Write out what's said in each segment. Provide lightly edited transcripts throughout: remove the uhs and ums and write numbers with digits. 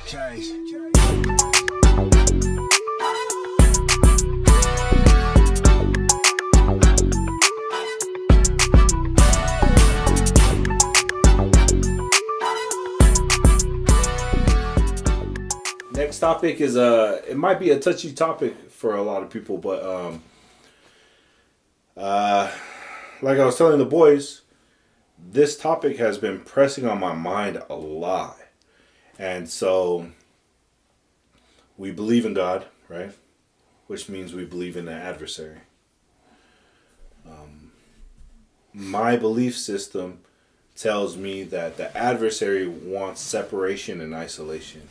Next topic is it might be a touchy topic for a lot of people, but like I was telling the boys, this topic has been pressing on my mind a lot. And so we believe in God, right? Which means we believe in the adversary. My belief system tells me that the adversary wants separation and isolation.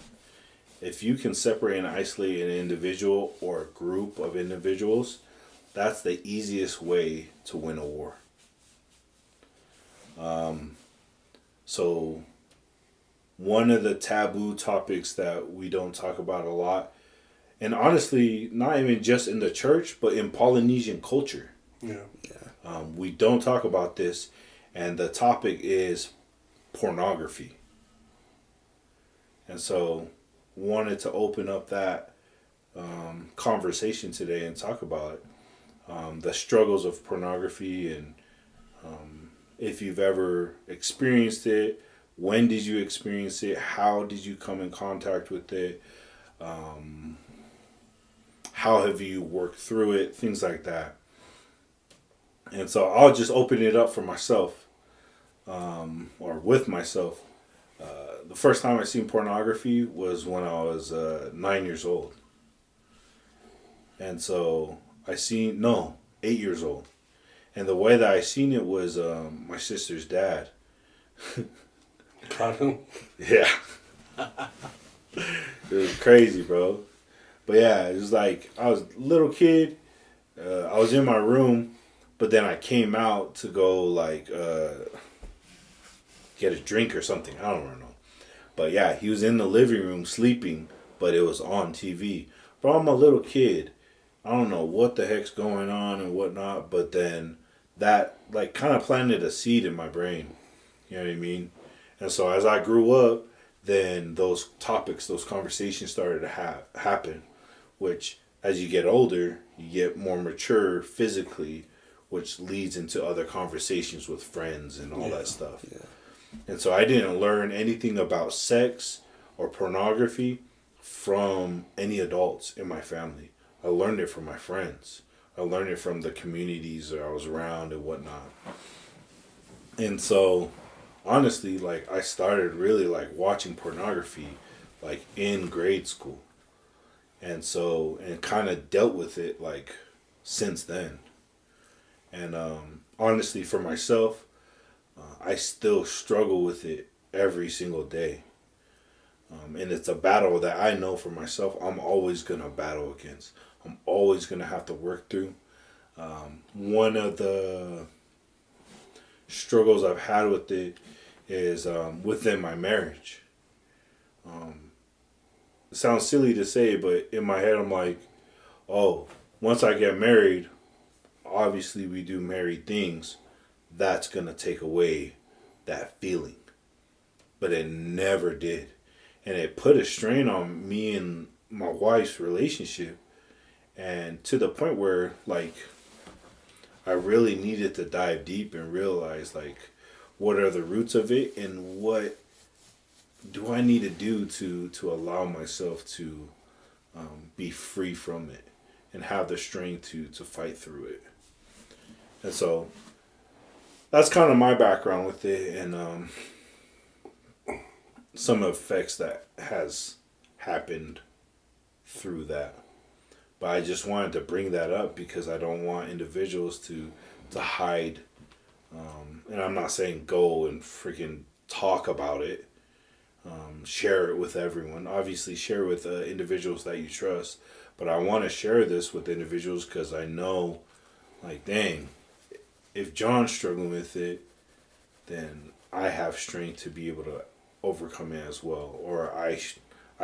If you can separate and isolate an individual or a group of individuals, that's the easiest way to win a war. So one of the taboo topics that we don't talk about a lot, and honestly, not even just in the church, but in Polynesian culture. We don't talk about this, and the topic is pornography. And so wanted to open up that conversation today and talk about it. The struggles of pornography, and if you've ever experienced it, when did you experience it, how did you come in contact with it, how have you worked through it, things like that. And so I'll just open it up for myself, or with myself. The first time I seen pornography was when I was 9 years old. And so 8 years old. And the way that I seen it was my sister's dad. Caught him? Yeah. It was crazy, bro. But yeah, it was like, I was a little kid. I was in my room, but then I came out to go like get a drink or something. I don't know. But yeah, he was in the living room sleeping, but it was on TV. But I'm a little kid. I don't know what the heck's going on and whatnot, but then that like kind of planted a seed in my brain. You know what I mean? And so as I grew up, then those topics, those conversations started to happen, which as you get older, you get more mature physically, which leads into other conversations with friends and all that stuff. Yeah. And so I didn't learn anything about sex or pornography from any adults in my family. I learned it from my friends. I learned it from the communities that I was around and whatnot. And so, honestly, like, I started really, like, watching pornography, like, in grade school. And so, and kind of dealt with it, like, since then. And honestly, for myself, I still struggle with it every single day. And it's a battle that I know for myself I'm always going to battle against. I'm always going to have to work through. One of the struggles I've had with it is within my marriage. It sounds silly to say, but in my head I'm like, oh, once I get married, obviously we do married things, that's going to take away that feeling. But it never did. And it put a strain on me and my wife's relationship. And to the point where, like, I really needed to dive deep and realize, like, what are the roots of it and what do I need to do to allow myself to be free from it and have the strength to fight through it. And so that's kind of my background with it, and some effects that has happened through that. But I just wanted to bring that up because I don't want individuals to hide. And I'm not saying go and freaking talk about it. Share it with everyone. Obviously, share with individuals that you trust. But I want to share this with individuals because I know, like, dang, if John's struggling with it, then I have strength to be able to overcome it as well. Or I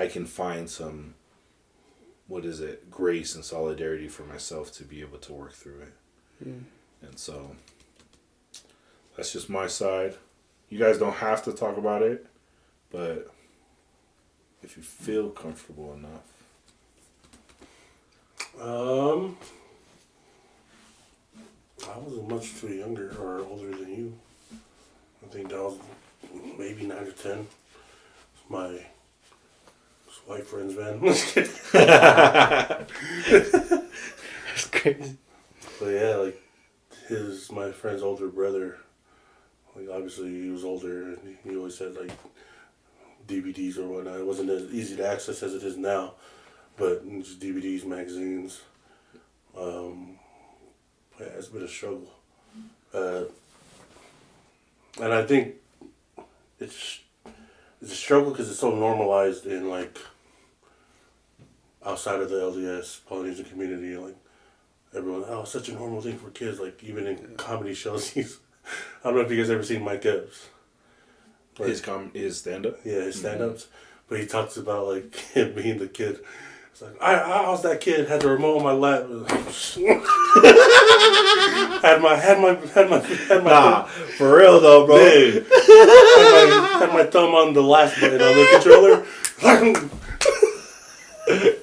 can find some, grace and solidarity for myself to be able to work through it. Mm. And so, that's just my side. You guys don't have to talk about it, but if you feel comfortable enough. I wasn't much too younger or older than you. I think that was maybe 9 or 10. My white friends, man. That's crazy. But yeah, like my friend's older brother. Like obviously he was older, and he always had like DVDs or whatnot. It wasn't as easy to access as it is now, but just DVDs, magazines. Yeah, it's been a struggle, and I think it's a struggle because it's so normalized in like outside of the LDS Polynesian community. Like everyone, oh, it's such a normal thing for kids. Like even in comedy shows, I don't know if you guys ever seen Mike Epps. His stand up. Yeah, his stand ups. But he talks about like him being the kid. It's like I was that kid, had the remote on my lap. had my Nah, for real though, bro. Dude, had my thumb on the last button on the controller.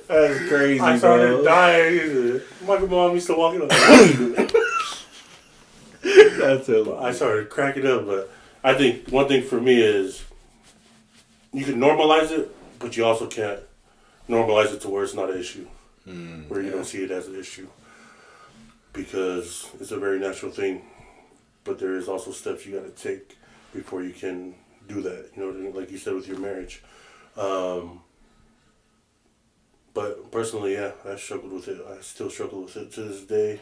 That's crazy, I started bro. dying. My mom used to walk in. That's it. I started cracking up, but I think one thing for me is you can normalize it, but you also can't normalize it to where it's not an issue, where you don't see it as an issue, because it's a very natural thing. But there is also steps you got to take before you can do that. You know what I mean? Like you said with your marriage. But personally, yeah, I struggled with it. I still struggle with it to this day.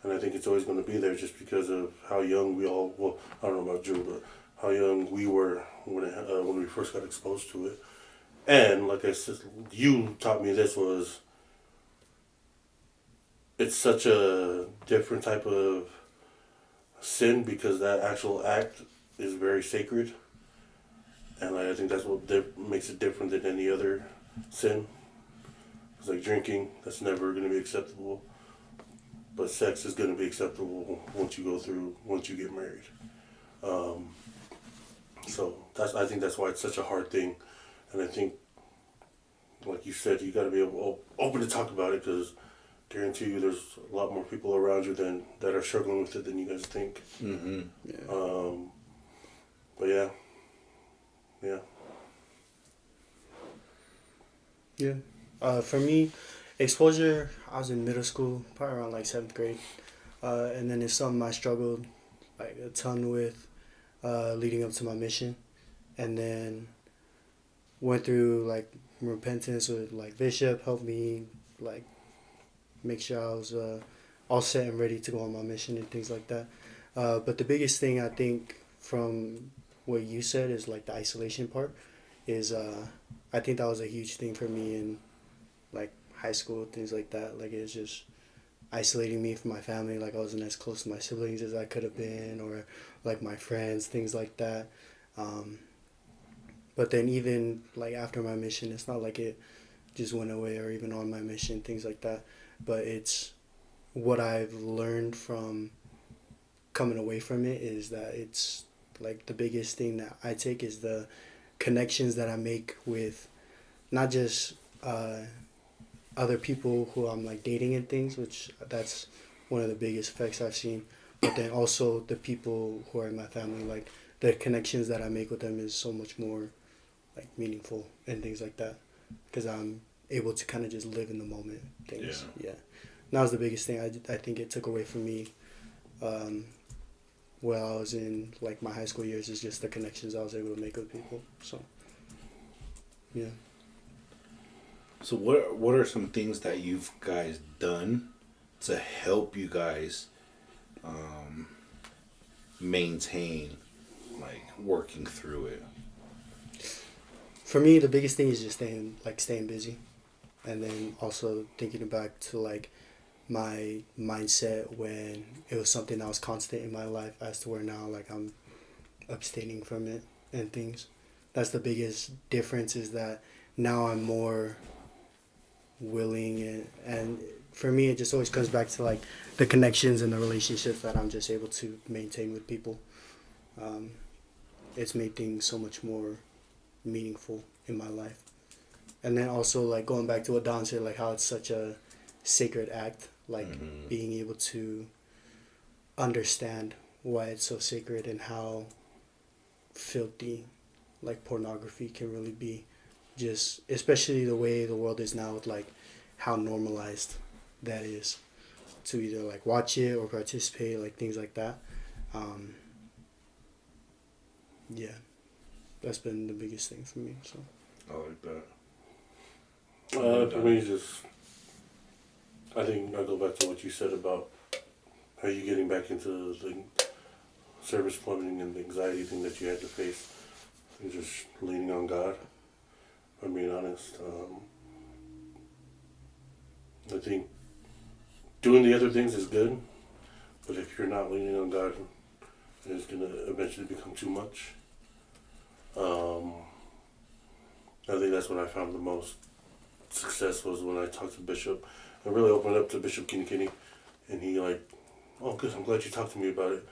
And I think it's always going to be there just because of how young we all, well, I don't know about Drew, but how young we were when we first got exposed to it. And like I said, you taught me this was, it's such a different type of sin because that actual act is very sacred. And I think that's what makes it different than any other sin. It's like drinking, that's never going to be acceptable. But sex is going to be acceptable once you get married. So I think that's why it's such a hard thing. And I think, like you said, you got to be open to talk about it because guarantee you there's a lot more people around you that are struggling with it than you guys think. Mm-hmm. Yeah. But yeah. Yeah. For me, exposure, I was in middle school, probably around like 7th grade. And then it's something I struggled like a ton with leading up to my mission. And then went through like repentance with like Bishop, helped me like make sure I was all set and ready to go on my mission and things like that. But the biggest thing I think from what you said is like the isolation part is I think that was a huge thing for me in like high school, things like that. Like it was just isolating me from my family. Like I wasn't as close to my siblings as I could have been, or like my friends, things like that. But then even like after my mission, it's not like it just went away, or even on my mission, things like that. But it's what I've learned from coming away from it is that it's like the biggest thing that I take is the connections that I make with not just other people who I'm like dating and things, which that's one of the biggest effects I've seen, but then also the people who are in my family, like the connections that I make with them is so much more like meaningful and things like that, because I'm able to kind of just live in the moment things. Yeah. And that was the biggest thing I think it took away from me while I was in like my high school years, is just the connections I was able to make with people. So yeah. So what are some things that you've guys done to help you guys maintain like working through it? For me, the biggest thing is just staying busy, and then also thinking back to like my mindset when it was something that was constant in my life, as to where now like I'm abstaining from it and things. That's the biggest difference, is that now I'm more willing, and for me it just always comes back to like the connections and the relationships that I'm just able to maintain with people. It's made things so much more meaningful in my life. And then also like going back to what Don said, like how it's such a sacred act, like being able to understand why it's so sacred and how filthy like pornography can really be, just especially the way the world is now with like how normalized that is to either like watch it or participate, like things like that. um yeah, that's been the biggest thing for me. So I like that. For me, it's just, I think I go back to what you said about how you getting back into the service plumbing and the anxiety thing that you had to face. And just leaning on God. If I'm being honest. I think doing the other things is good, but if you're not leaning on God, it's going to eventually become too much. I think that's when I found the most success was when I talked to Bishop. I really opened up to Bishop Kinney, and he like, oh good, I'm glad you talked to me about it.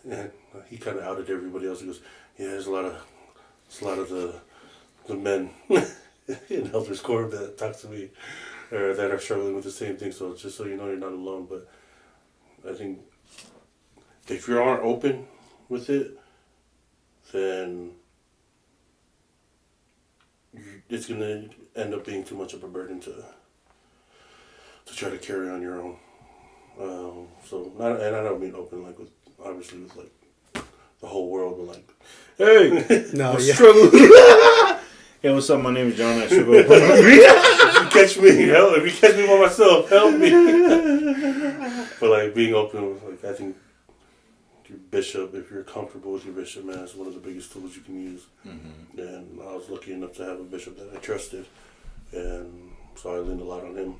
And he kind of outed everybody else. He goes, yeah, there's a lot of the men in Elders Corps that talk to me, or that are struggling with the same thing. So just so you know, you're not alone. But I think if you aren't open with it, then it's gonna end up being too much of a burden to try to carry on your own. And I don't mean open like with obviously with like the whole world, but like, Hey, no, I'm yeah. struggling. Hey, what's up? My name is John. I struggle with if you catch me, help! If you catch me by myself, help me. But like being open with like, I think your bishop, if you're comfortable with your bishop, man, it's one of the biggest tools you can use. Mm-hmm. And I was lucky enough to have a bishop that I trusted, and so I leaned a lot on him.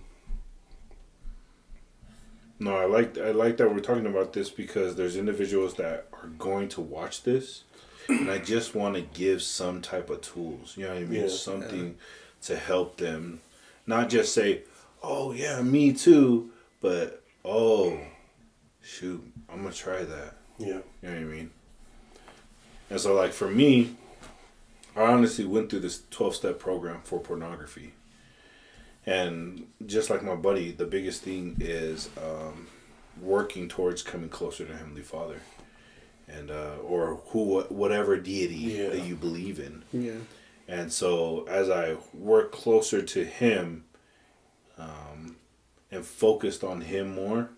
No, I like that we're talking about this because there's individuals that are going to watch this, and I just want to give some type of tools. You know what I mean? Yeah. Something to help them, not just say, "Oh yeah, me too," but "Oh, shoot, I'm gonna try that." Yeah. You know what I mean? And so, like for me, I honestly went through this 12-step program for pornography. And just like my buddy, the biggest thing is working towards coming closer to Heavenly Father, and or whatever deity that you believe in. Yeah. And so as I work closer to Him, and focused on Him more,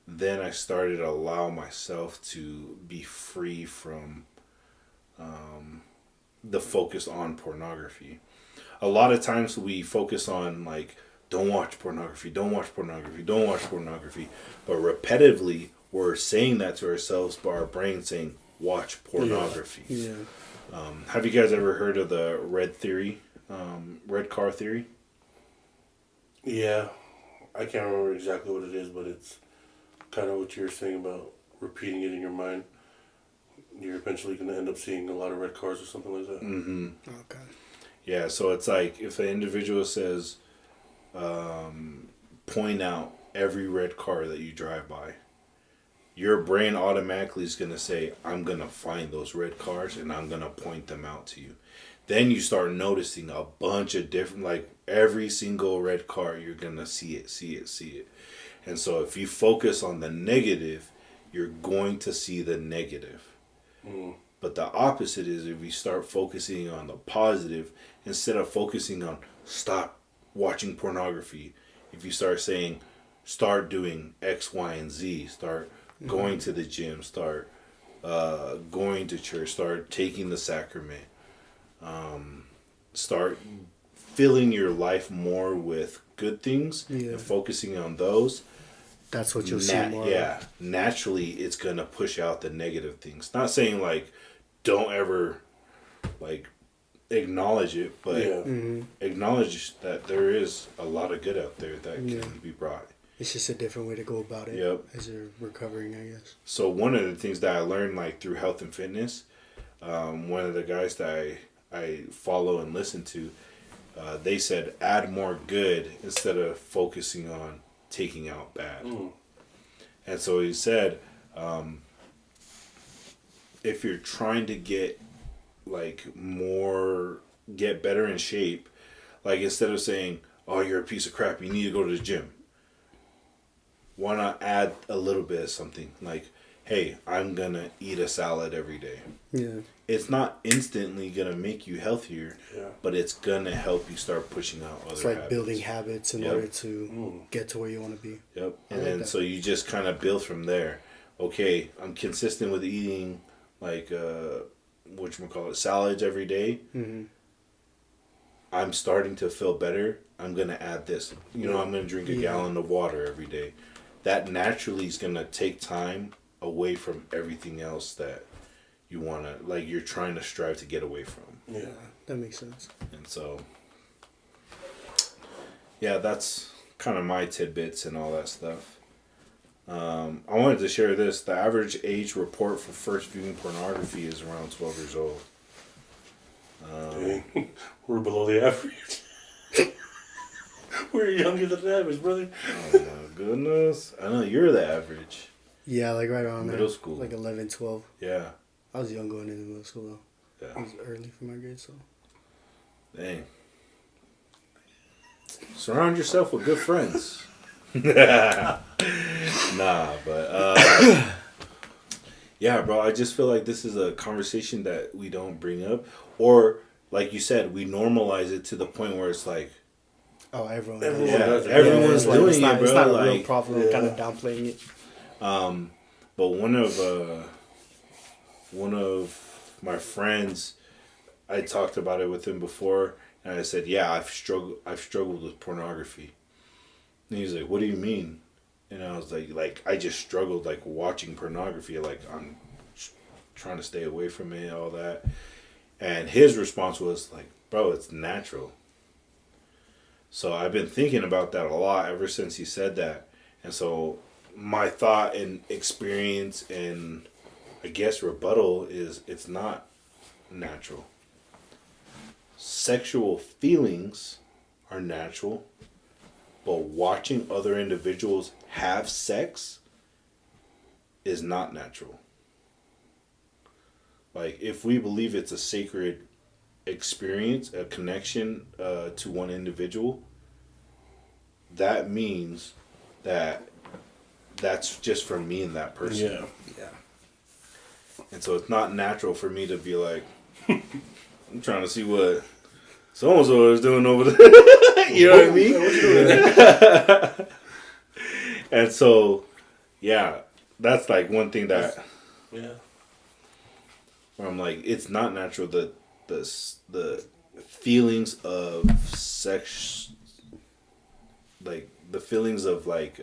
then I started to allow myself to be free from the focus on pornography. A lot of times we focus on like, don't watch pornography, don't watch pornography, don't watch pornography. But repetitively, we're saying that to ourselves by our brain saying, watch pornography. Yeah. Have you guys ever heard of the red car theory? Yeah. I can't remember exactly what it is, but it's kind of what you're saying about repeating it in your mind. You're eventually going to end up seeing a lot of red cars or something like that. Mm-hmm. Okay. Yeah, so it's like if the individual says, point out every red car that you drive by, your brain automatically is going to say, I'm going to find those red cars and I'm going to point them out to you. Then you start noticing a bunch of different, like every single red car, you're going to see it. And so if you focus on the negative, you're going to see the negative. Mm. But the opposite is if you start focusing on the positive, instead of focusing on stop watching pornography, if you start saying start doing X, Y, and Z, start going to the gym, start going to church, start taking the sacrament, start filling your life more with good things and focusing on those. That's what you'll see more. Yeah, naturally it's gonna push out the negative things. Not saying like don't ever like acknowledge it, but acknowledge that there is a lot of good out there that can be brought. It's just a different way to go about it. Yep. As you're recovering, I guess. So one of the things that I learned like through health and fitness, one of the guys that I follow and listen to, they said add more good instead of focusing on taking out bad. And so he said, if you're trying to get better in shape, Like, instead of saying, oh, you're a piece of crap, you need to go to the gym. Why not add a little bit of something? Like, hey, I'm going to eat a salad every day. Yeah. It's not instantly going to make you healthier, but it's going to help you start pushing out other It's like habits. building habits in order to get to where you want to be. Yep. And then so you just kind of build from there. Okay, I'm consistent with eating like whatchamacallit, salads every day. Mm-hmm. I'm starting to feel better. I'm going to add this. I'm going to drink a gallon of water every day. That naturally is going to take time away from everything else that you want to, like, you're trying to strive to get away from. Yeah, that makes sense. And so, yeah, that's kind of my tidbits and all that stuff. I wanted to share this. The average age report for first viewing pornography is around 12 years old. We're below the average. We're younger than the average, brother. Oh my goodness. I know you're the average. Yeah, like right around Middle there. school. Like 11, 12. Yeah. I was young going into middle school, though. Yeah. I was early for my grade, so. Dang. Surround yourself with good friends. Nah, but yeah, bro, I just feel like this is a conversation that we don't bring up, or like you said, we normalize it to the point where it's like, oh, everyone. everyone's doing it's not, it, bro. It's not a like, real problem. Kind of downplaying it. But one of my friends, I talked about it with him before, and I said, yeah, I've struggled with pornography. And he's like, what do you mean? And I was like I just struggled, like, watching pornography. Like, I'm trying to stay away from it, all that. And his response was like, bro, it's natural. So I've been thinking about that a lot ever since he said that. And so my thought and experience and I guess rebuttal is it's not natural. Sexual feelings are natural, but watching other individuals have sex is not natural. Like, if we believe it's a sacred experience, a connection to one individual, that means that that's just for me and that person. Yeah. And so it's not natural for me to be like, I'm trying to see what so-and-so is doing over there. You know what I mean? What you doing? And so, yeah, that's like one thing that, yeah, where I'm like, it's not natural. The feelings of sex, like the feelings of like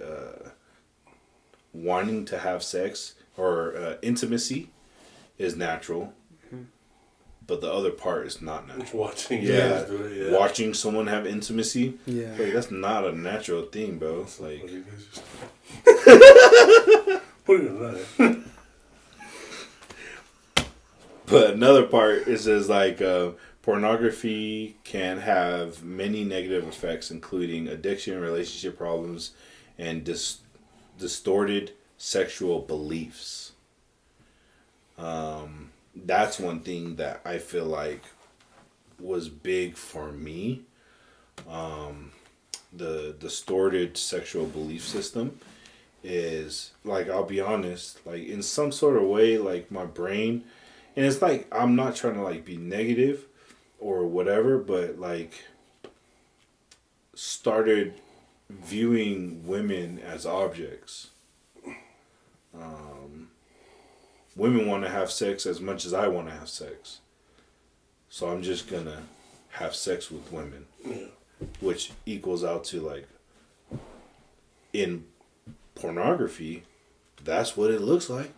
wanting to have sex or intimacy is natural. But the other part is not natural. Watching, watching someone have intimacy. Yeah, like, that's not a natural thing, bro. It's like, what are you doing? But another part is like pornography can have many negative effects, including addiction, relationship problems, and distorted sexual beliefs. That's one thing that I feel like was big for me. The distorted sexual belief system is, like, I'll be honest, like, in some sort of way, like, my brain, and it's like, I'm not trying to, like, be negative or whatever, but, like, started viewing women as objects. Women want to have sex as much as I want to have sex. So I'm just going to have sex with women. Yeah. Which equals out to, like, in pornography, that's what it looks like.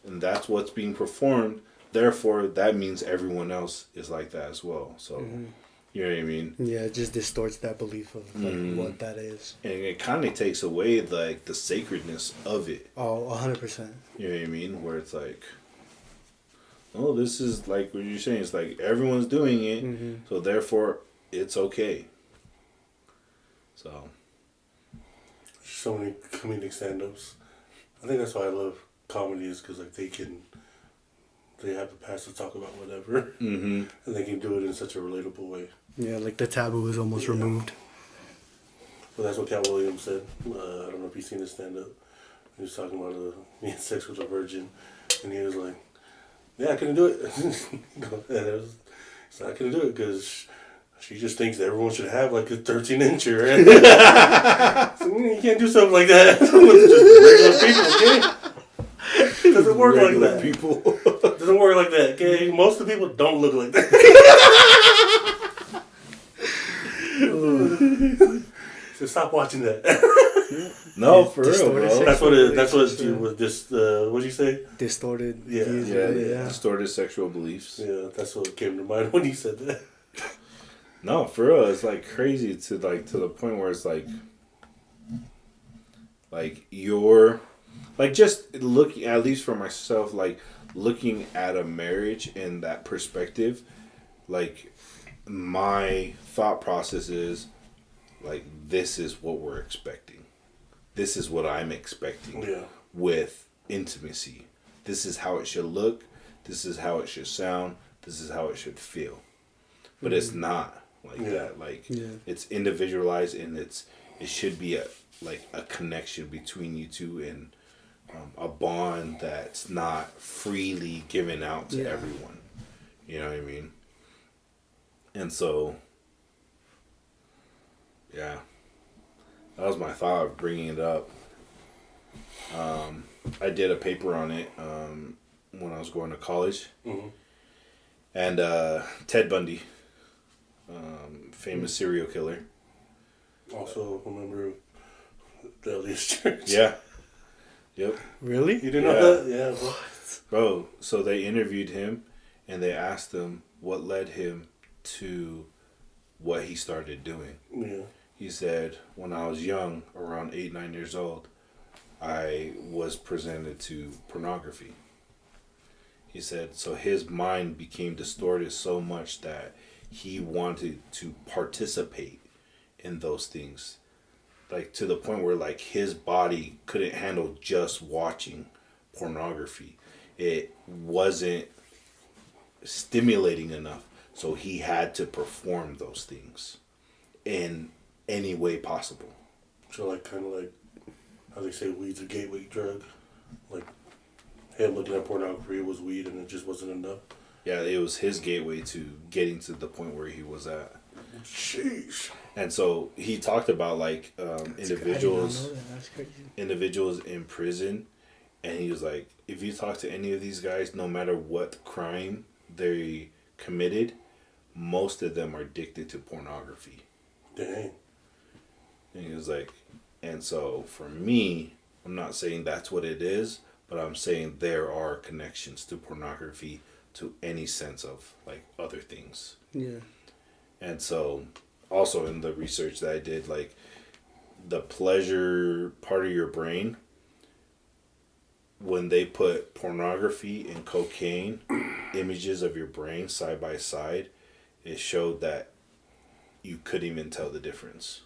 And that's what's being performed. Therefore, that means everyone else is like that as well. So, you know what I mean? Yeah, it just distorts that belief of like, what that is. And it kind of takes away, like, the sacredness of it. Oh, 100%. You know what I mean? Where it's like, oh, this is like what you're saying. It's like everyone's doing it, so therefore it's okay. So many comedic stand-ups. I think that's why I love comedy, is because like they have the past to talk about whatever, and they can do it in such a relatable way. Yeah, like the taboo is almost removed. Well, that's what Cat Williams said. I don't know if you've seen his stand-up. He was talking about being sex with a virgin, and he was like, "Yeah, I couldn't do it." So I couldn't do it because she just thinks that everyone should have like a 13-incher. So, you can't do something like that with just regular people, okay? It doesn't work like that. People. It doesn't work like that, okay? Most of the people don't look like that. So stop watching that. No, for real, bro. That's what with this. What did you say? Distorted Yeah. views. Yeah. Distorted sexual beliefs. Yeah, that's what came to mind when you said that. No, for real, it's like crazy to the point where it's like you're like just looking, at least for myself, like looking at a marriage in that perspective, like my thought process is like, this is what we're expecting. This is what I'm expecting with intimacy. This is how it should look. This is how it should sound. This is how it should feel. But it's not like that. Like it's individualized, and it should be a connection between you two, and a bond that's not freely given out to everyone. You know what I mean? And so, yeah, that was my thought of bringing it up. I did a paper on it when I was going to college. And Ted Bundy, famous serial killer. Also a member of the LDS Church. Yeah. Yep. Really? You didn't know that? Yeah. What? Bro, so they interviewed him, and they asked him what led him to what he started doing. Yeah. He said, when I was young, around 8, 9 years old, I was presented to pornography. He said, so his mind became distorted so much that he wanted to participate in those things. Like, to the point where, like, his body couldn't handle just watching pornography. It wasn't stimulating enough. So he had to perform those things in any way possible. So, like, kind of like how they say weed's a gateway drug. Like, him looking at pornography was weed, and it just wasn't enough. Yeah, it was his gateway to getting to the point where he was at. Sheesh. And so he talked about like individuals in prison, and he was like, if you talk to any of these guys, no matter what crime they committed, most of them are addicted to pornography. Dang. And he was like, and so for me, I'm not saying that's what it is, but I'm saying there are connections to pornography to any sense of like other things. Yeah. And so also in the research that I did, like the pleasure part of your brain, when they put pornography and cocaine images of your brain side by side, it showed that you couldn't even tell the difference.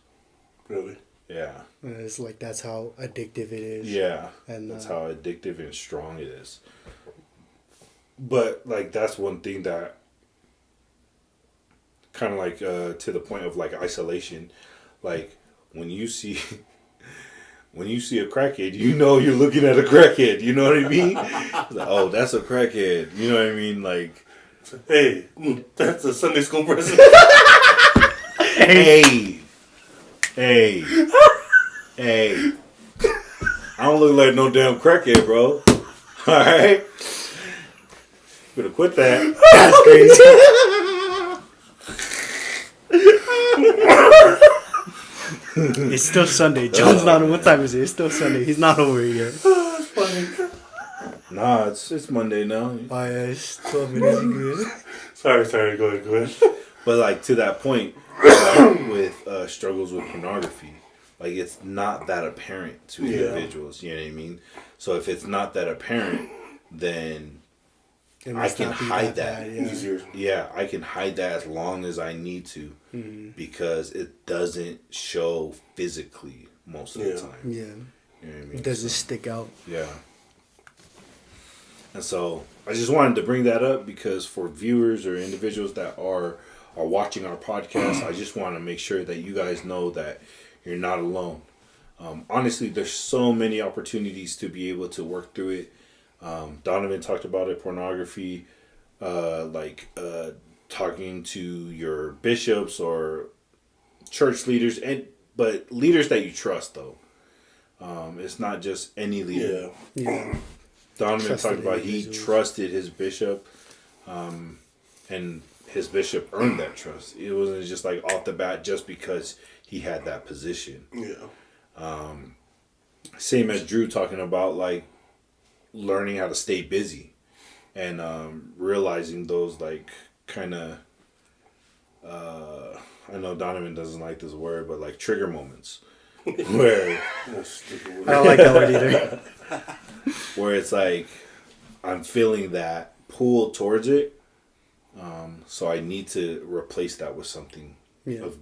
Really? Yeah. It's like that's how addictive it is. Yeah. And that's how addictive and strong it is. But like that's one thing that kind of like to the point of like isolation, like when you see a crackhead, you know you're looking at a crackhead, you know what I mean? Like, oh, that's a crackhead, you know what I mean? Like, hey, that's a Sunday school present. hey, I don't look like no damn crackhead, bro. All right, better quit that. That's crazy. It's still Sunday. John's not. What time is it? It's still Sunday. He's not over it yet. That's funny. Nah, it's Monday now. Oh yeah, it's 12 minutes. Good. Sorry. Go ahead. But like to that point, with struggles with pornography, like it's not that apparent to individuals. You know what I mean? So if it's not that apparent, then I can hide that. Easier. Yeah, I can hide that as long as I need to, because it doesn't show physically most of the time. Yeah. You know what I mean? It doesn't stick out. Yeah. And so I just wanted to bring that up because for viewers or individuals that are watching our podcast, I just want to make sure that you guys know that you're not alone. Honestly, there's so many opportunities to be able to work through it. Donovan talked about it, pornography, talking to your bishops or church leaders, but leaders that you trust though. It's not just any leader. Yeah. Donovan Trusted talked about he individuals. trusted his bishop, and his bishop earned that trust. It wasn't just like off the bat just because he had that position. Yeah. Same as Drew talking about like learning how to stay busy and realizing those like kind of I know Donovan doesn't like this word, but like trigger moments where I don't like that word either. where it's like I'm feeling that pull towards it, so I need to replace that with something of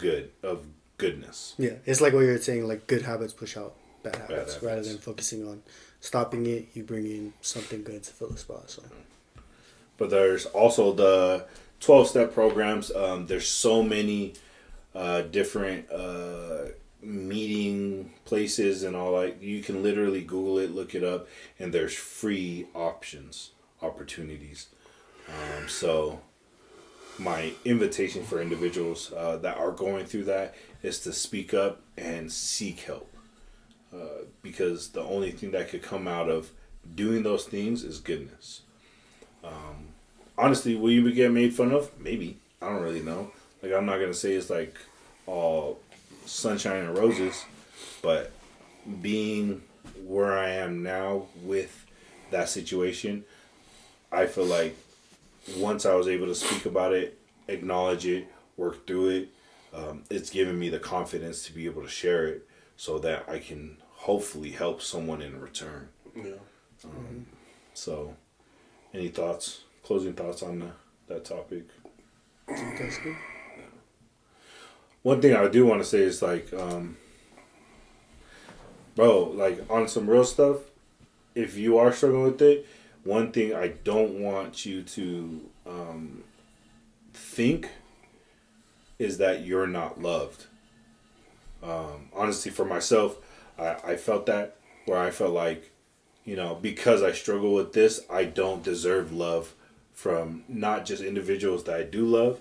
goodness. Yeah, it's like what you're saying, like good habits push out bad habits. habits. Rather than focusing on stopping it, you bring in something good to fill the spot. So But there's also the 12-step programs. There's so many different meeting places and all. Like you can literally Google it, look it up, and there's free opportunities. So my invitation for individuals that are going through that is to speak up and seek help. Because the only thing that could come out of doing those things is goodness. Honestly, will you get made fun of? Maybe. I don't really know. Like, I'm not going to say it's like all sunshine and roses, but being where I am now with that situation, I feel like once I was able to speak about it, acknowledge it, work through it, it's given me the confidence to be able to share it so that I can hopefully help someone in return. Yeah. So, any thoughts? Closing thoughts on that topic? that's good. One thing I do want to say is like, bro, like on some real stuff, if you are struggling with it, one thing I don't want you to think is that you're not loved. Honestly, for myself, I felt that where I felt like, because I struggle with this, I don't deserve love from not just individuals that I do love,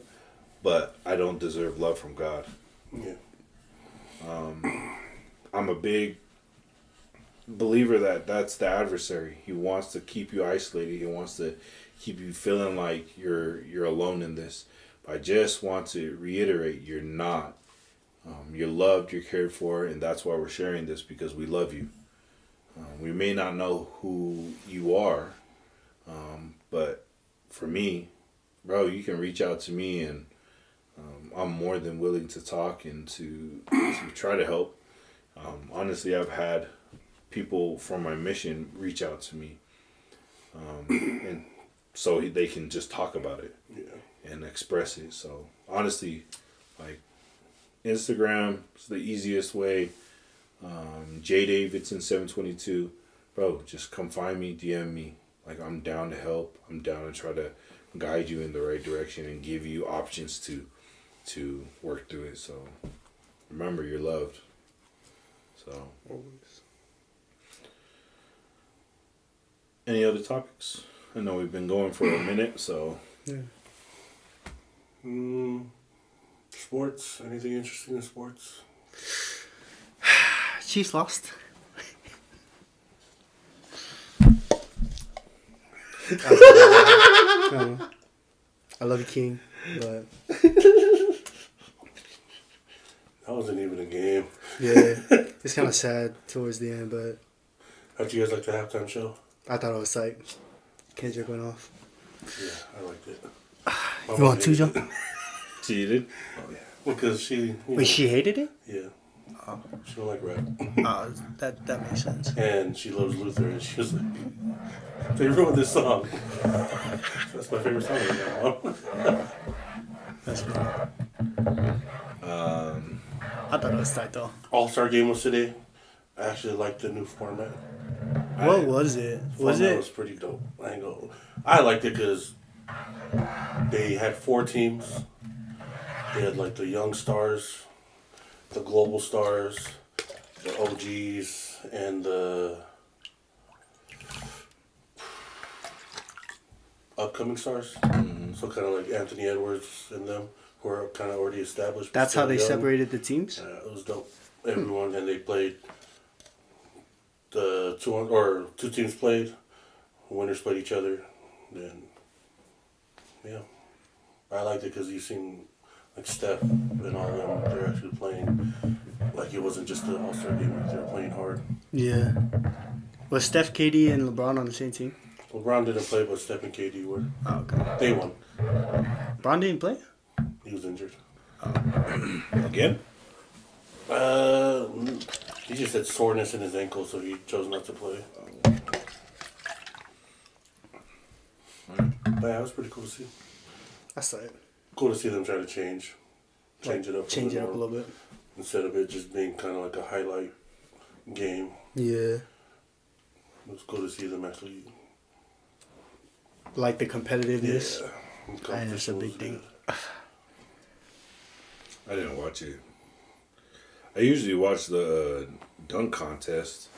but I don't deserve love from God. Yeah. I'm a big believer that that's the adversary. He wants to keep you isolated. He wants to keep you feeling like you're alone in this. But I just want to reiterate, you're not. You're loved, you're cared for, and that's why we're sharing this, because we love you. We may not know who you are, but for me, bro, you can reach out to me, and I'm more than willing to talk and to try to help. Honestly, I've had people from my mission reach out to me, and so they can just talk about it and express it. So honestly, like Instagram is the easiest way. J Davidson 722, bro, just come find me, DM me. Like, I'm down to help. I'm down to try to guide you in the right direction and give you options to work through it. So remember, you're loved. So Always. any other topics? I know we've been going for a minute, so Yeah. Sports? Anything interesting in sports? Chiefs lost. I love you, King, but That wasn't even a game. yeah, it's kind of sad towards the end. But How'd you guys like the halftime show? I thought it was like Kendrick went off. Yeah, I liked it. You want two, Joe? cheated. Because she... Wait, she hated it? Yeah. Oh. She don't like rap. That makes sense. And she loves Luther, and she was like, they ruined this song. That's my favorite song right now. That's funny. I thought it was tight though. All-Star game was today. I actually like the new format. What was it? Was Format it? was pretty dope. I liked it because they had 4 teams. They had like the young stars, the global stars, the OGs, and the upcoming stars. So kind of like Anthony Edwards and them, who are kind of already established. but That's how still they young. separated the teams? It was dope. Everyone, and they played the two teams played. Winners played each other. Then, yeah, I liked it because you seen like Steph and all them. They're actually playing like it wasn't just an All-Star game. Like they were playing hard. Yeah. Was Steph, KD, and LeBron on the same team? LeBron didn't play, but Steph and KD were. Oh, okay. They won. LeBron didn't play? He was injured. Again? He just had soreness in his ankle, so he chose not to play. But yeah, it was pretty cool to see. I saw it. Cool to see them try to change it up. Change it up a little bit. Instead of it just being kind of like a highlight game. Yeah. It was cool to see them actually. Like the competitiveness. Yeah. And that's a big thing. I didn't watch it. I usually watch the dunk contest,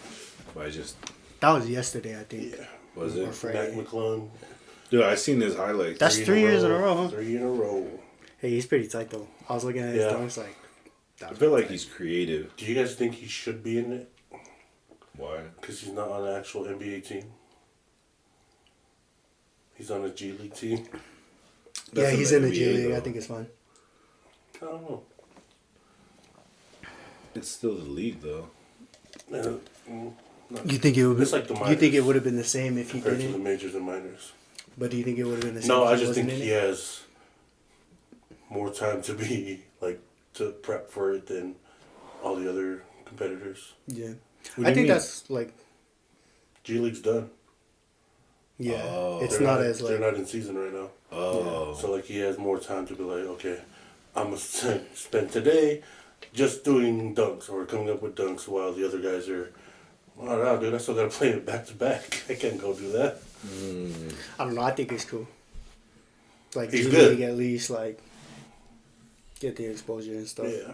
but I just... That was yesterday, I think. Yeah. Was Or it? Mac Friday. McClung. Dude, I seen his highlights. That's 3 years in a row, huh? 3 in a row. Hey, he's pretty tight, though. I was looking at his Yeah. dunks, like... I feel like he's creative. Do you guys think he should be in it? Why? Because he's not on an actual NBA team. He's on a G League team. Yeah, That's he's in in the the G NBA League. I though. think it's fine. I don't know. It's still the league, though. You think it would? It's like the You think it minors. would have been the same if he Compared to the didn't? majors and minors. But do you think it would have been the same? No, if I he just wasn't think in he it? has more time to be like to prep for it than all the other competitors. Yeah, What do I you think mean? that's like G League's done. yeah. Oh. It's They're not as they're like not in season right now. Oh. So like he has more time to be like, okay, I'm gonna spend today just doing dunks or coming up with dunks while the other guys are. Oh no, dude! I still gotta play it back to back. I can't go do that. I don't know. I think it's cool. Like He's G good. League at least like get the exposure and stuff. Yeah.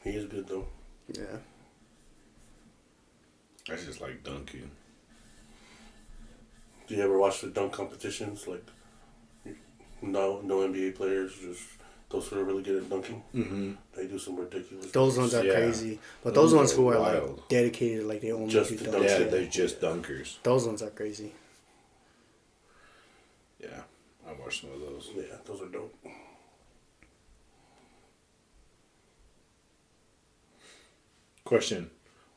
He is good though. Yeah. I just like dunking. Do you ever watch the dunk competitions? Like, no NBA players, just those who are really good at dunking. Mm-hmm. They do some ridiculous. Those dunks. ones are Yeah. crazy, but Those those ones are who are wild. like dedicated, like they only Just do the dunks. dunks. Yeah, Yeah. they're just dunkers. Those ones are crazy. Yeah, I watched some of those. Yeah, those are dope. Question.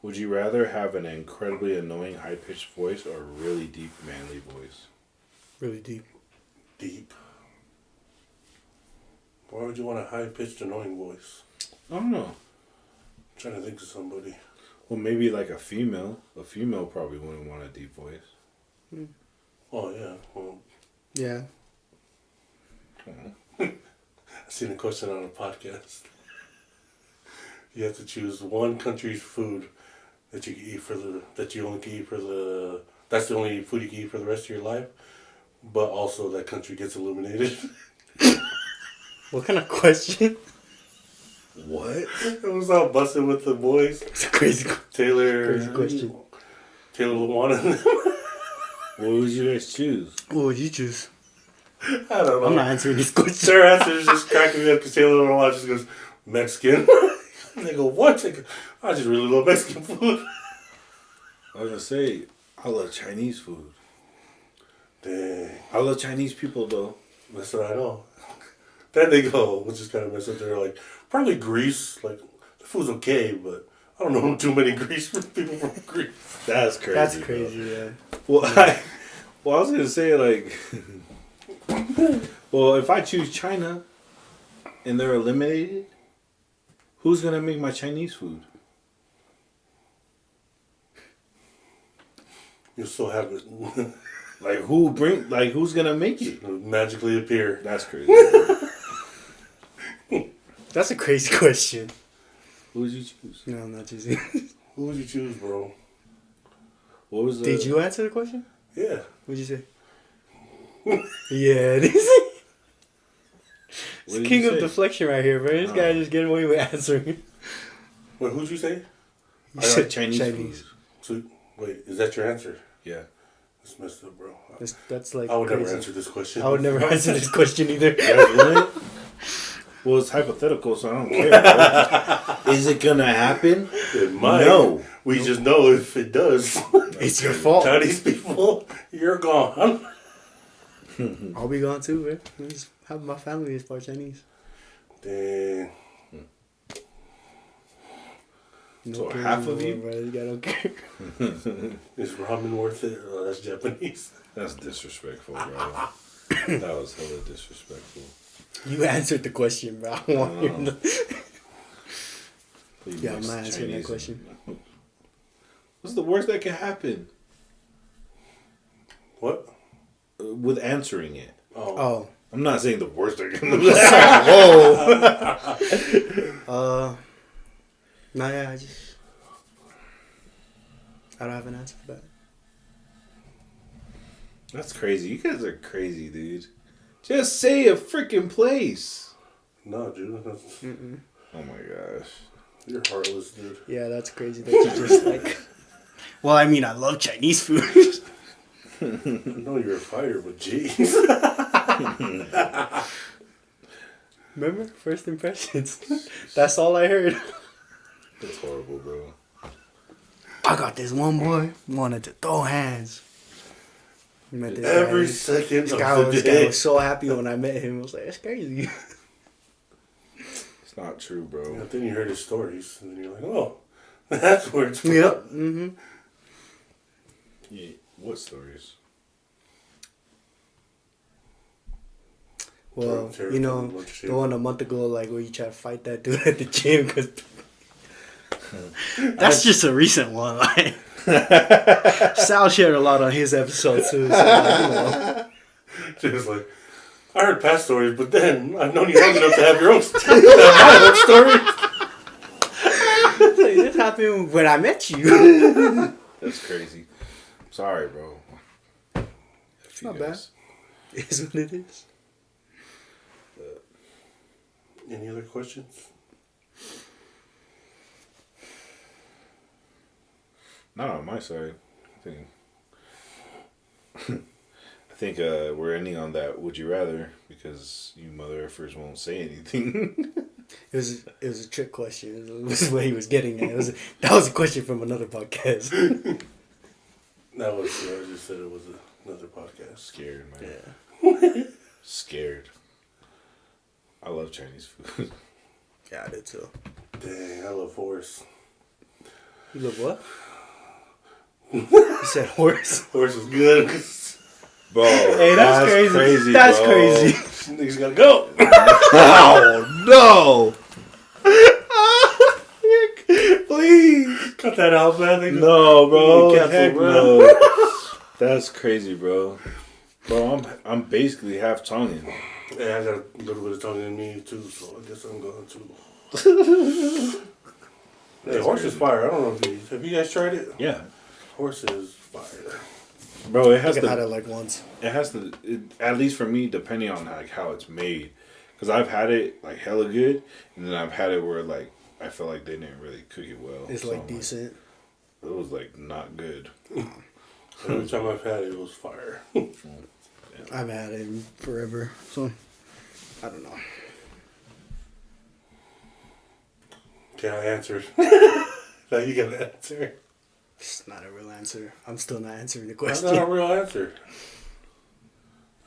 Would you rather have an incredibly annoying high-pitched voice or a really deep manly voice? Really deep. Deep. Why would you want a high pitched, annoying voice? I don't know. I'm trying to think of somebody. Well, maybe like a female. A female probably wouldn't want a deep voice. Oh yeah. Well, Yeah. I seen a question on a podcast. You have to choose one country's food that you can eat that you only can eat that's the only food you can eat for the rest of your life, but also that country gets eliminated. What kind of question? What? It was all busted with the boys. It's a crazy. Taylor. Crazy question. Taylor Lewan. What would you guys choose? What would you choose? I don't know. I'm not answering this question. Their answer is just cracking me up because Taylor Lewan just goes, Mexican. And they go, what? They go, I just really love Mexican food. I was gonna say, I love Chinese food. Dang. I love Chinese people though. That's what I know. Then they go, which is kind of messed up. They're like, probably Greece. Like, the food's okay, but I don't know too many people from Greece. That's crazy. That's bro. crazy. Yeah. Well, I was gonna say like, well, if I choose China, and they're eliminated, who's gonna make my Chinese food? You'll still have it. Who's gonna make it? Magically appear. That's crazy. That's a crazy question. Who would you choose? No, I'm not choosing. Who would you choose, bro? What was the... Did you answer the question? Yeah. What'd you say? Yeah, this What did king you of say? deflection right here, bro. This guy just getting away with answering. Wait, who'd you say? I like Chinese food. So, wait, is that your answer? Yeah. That's messed up, bro. That's like I would crazy. never answer this question. I would never answer this question either. Well, it's hypothetical, so I don't care. Bro. Is it gonna happen? It might. No. We just know if it does. It's your fault. Chinese people, you're gone. I'll be gone too, man. Just half my family is part Chinese. Dang. No So care half of anymore, you? bro. This guy don't care. Is ramen worth it? Oh, that's Japanese. That's disrespectful, bro. That was hella disrespectful. You answered the question, bro. I want you to. Please Yeah, I'm mix not answering that Chinese question. and- What's the worst that can happen What? with answering it? Oh. I'm not saying the worst that can Whoa. No, yeah, I don't have an answer for that. That's crazy. You guys are crazy, dude. Just say a freaking place. No, dude. That's, Oh my gosh. you're heartless, dude. Yeah, that's crazy that you just like. Well, I mean, I love Chinese food. I know you're a fighter, but jeez. Remember? First impressions. That's all I heard. That's horrible, bro. I got this one boy wanted to throw hands. Met this Every guy. second This of guy the was day. so happy when I met him. I was like, that's crazy. It's not true, bro. And then you heard his stories, and then you're like, oh, that's where it's from. Yep. Mm-hmm. Yeah. What stories? Well, Terrible, you know, bunch of shit. the one a month ago, like where you try to fight that dude at the gym, because that's just a recent one. Like, Sal shared a lot on his episode too. So, like, you know. Just like, I heard past stories, but then I've known you long enough to have your own story. Like, this happened when I met you. That's crazy. Sorry, bro. It's not bad. It is what it is. Any other questions? Not on my side. I think we're ending on that would you rather because you mother effers won't say anything. It was a trick question. It was what he was getting at. That was a question from another podcast. That was, I just said it was another podcast. Scared, man. Yeah. Scared. I love Chinese food. Yeah, I did too. Dang, I love horse. You love what? You said horse. Horse is good. Bro, Hey, that's crazy. That's bro. crazy. Niggas gotta go. Oh, Please. Cut that out, man. no. No, bro. Cancel, Heck bro. no. That's crazy, bro. Bro, I'm basically half Tongan. Yeah, I got a little bit of tongue in me too, so I guess I'm going to. Hey, horse is fire. I don't know if have you guys tried it? Yeah. Horse is fire. Bro, it I has think I've had to. it like once. It has to. At least for me, depending on like how it's made, because I've had it like hella good, and then I've had it where like I feel like they didn't really cook it well. It's So like I'm decent. it was like not good. Every time I've had it, it was fire. I haven't had it in forever, so I don't know. Okay, I answered. Now you got to answer. It's not a real answer. I'm still not answering the That's question. not a real answer.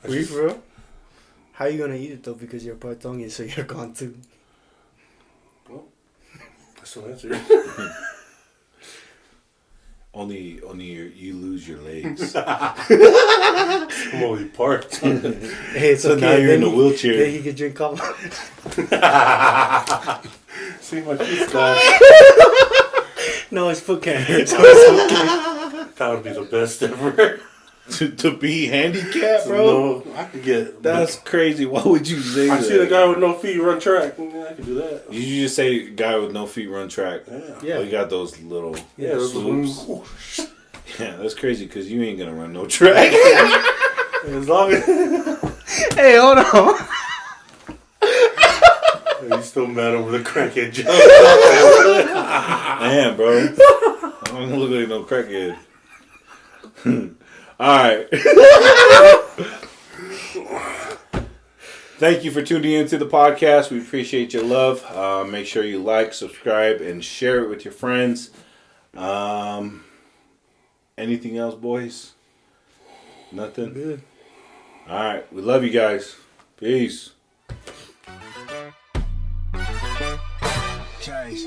I Were you just- for real? How are you gonna eat it though? Because you're part Tongan, so you're gone too. Well, I still answered. Only you lose your legs. I'm only part. Hey, it's So okay. now you're in then a wheelchair. Then he can drink coffee. See my feet guys. No, his foot can't hurt. So it's okay. That would be the best ever. to be handicapped, bro? No, I could get. That's crazy. Why would you say that? I seen a guy with no feet run track. I could do that. You just say guy with no feet run track. Yeah. Oh, you got those little those swoops. Yeah, that's crazy because you ain't gonna run no track. As long as Hey, hold on. you still mad over the crackhead joke. Damn, bro. I don't look like no crackhead. All right. Thank you for tuning into the podcast. We appreciate your love. Make sure you like, subscribe, and share it with your friends. Anything else, boys? Nothing? Good. All right. We love you guys. Peace. Guys.